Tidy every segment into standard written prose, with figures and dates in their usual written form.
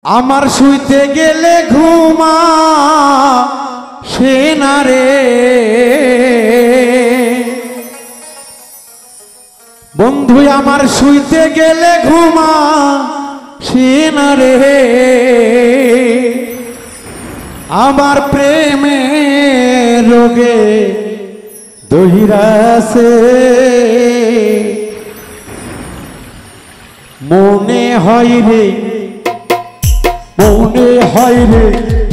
আমার শুইতে গেলে ঘুমা সেনারে বন্ধু আমার শুইতে গেলে ঘুমা সেনারে আমার প্রেমে রোগে দহিরাছে মনে হয় রে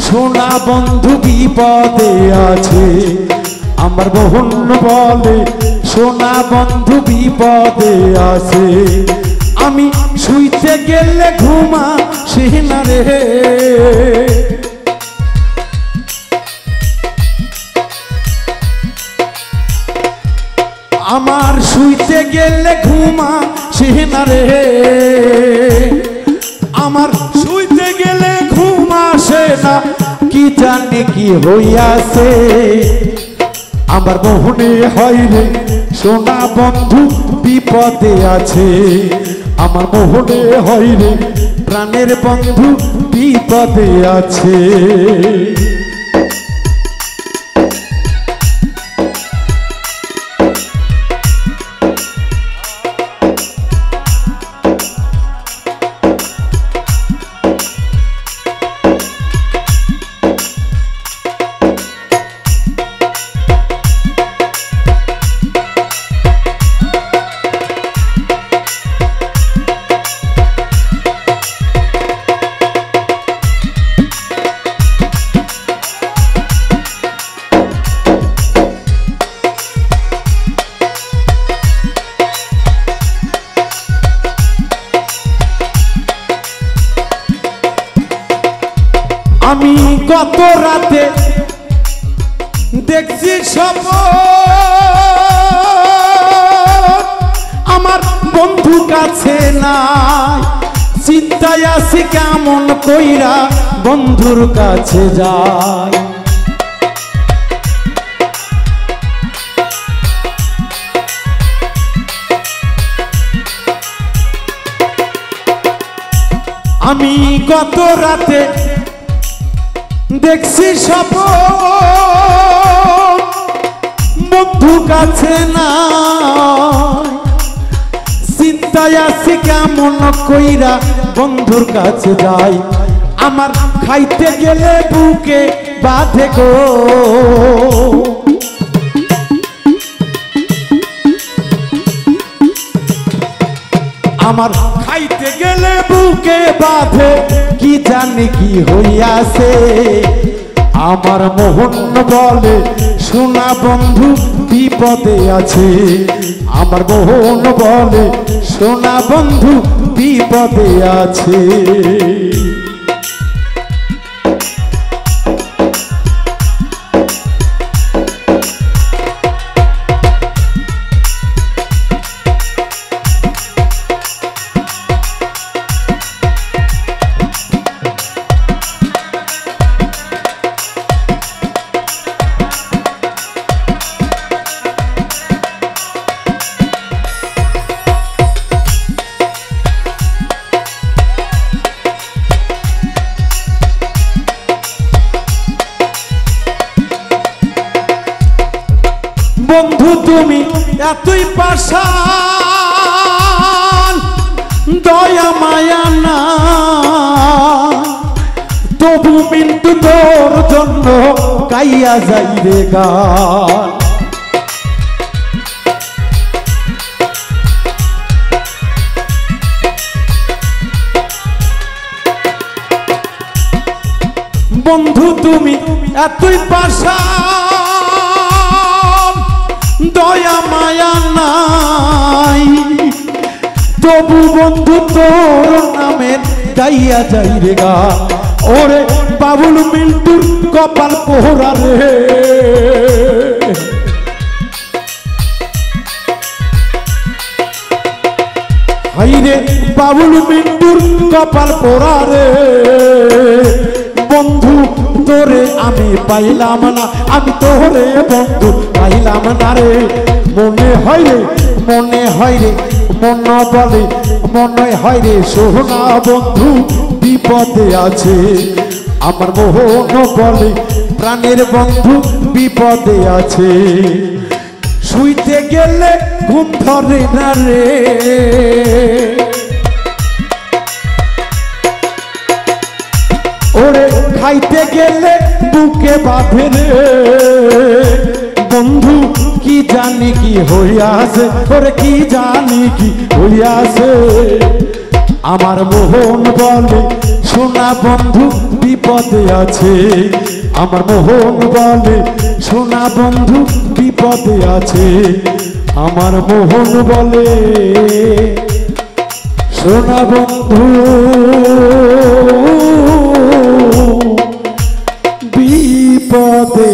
সোনা বন্ধু বিপদে আছে আমার বোন বলে সোনা বন্ধু বিপদে আছে আমি শুইতে গেলে ঘুমা সেনা রে আমার শুইতে গেলে ঘুমা সেনা রে আমার শুইতে গেলে ঘুম আসে না কি জানি কি হইয়াছে আমার মনে হয় রে সোনা বন্ধু বিপদে আছে আমার মনে হয় রে প্রাণের বন্ধু বিপদে আছে আমি কত রাতে দেখছি স্বপ্ন আমার বন্ধু কাছে নাই চিন্তায় আছি কেমন কইরা বন্ধুর কাছে যায় আমি কত রাতে দেখছি স্বপ্ন বন্ধু কাছে না চিন্তায় আছি কেমন কইরা বন্ধুর কাছে যাই আমার খাইতে গেলে বুকে বাঁধে গো আমার খাইতে গেলে বুকে বাঁধে কি জানি কি হইয়াছে আমার মোহন বলে সোনা বন্ধু বিপদে আছে আমার মোহন বলে সোনা বন্ধু বিপদে আছে বন্ধু তুমি এতই পাষাণ দয়া মায়া না তবু মিন্টু তোর জন্য গাইয়া যাই রে গান বন্ধু তুমি এতই পাষাণ দয়া মায়া নাই তবু বন্ধু তোর নামের গাইয়া যাই রে গা ওরে বাবুল মিন্টুর কপাল পোহরা রে হাইরে বাবুল মিন্টুর কপাল পোহরা রে বন্ধু তোরে আমি পাইলাম না আমি তোরে বন্ধু পাইলাম না রে মনে হয় রে মন বলে মনে হয় রে সোনা বন্ধু বিপদে আছে। আমার মোহন বলে প্রাণের বন্ধু বিপদে আছে। শুইতে গেলে ঘুম ধরে না রে, ওরে খাইতে গেলে বুকে বাঁধে রে। বন্ধু কি জানি কি হইয়াছে, ওরে কি জানি কি হইয়াছে। আমার মোহন বলে সোনা বন্ধু বিপদে আছে। আমার মোহন বলে সোনা বন্ধু বিপদে আছে। আমার মোহন বলে সোনা বন্ধু বিপদে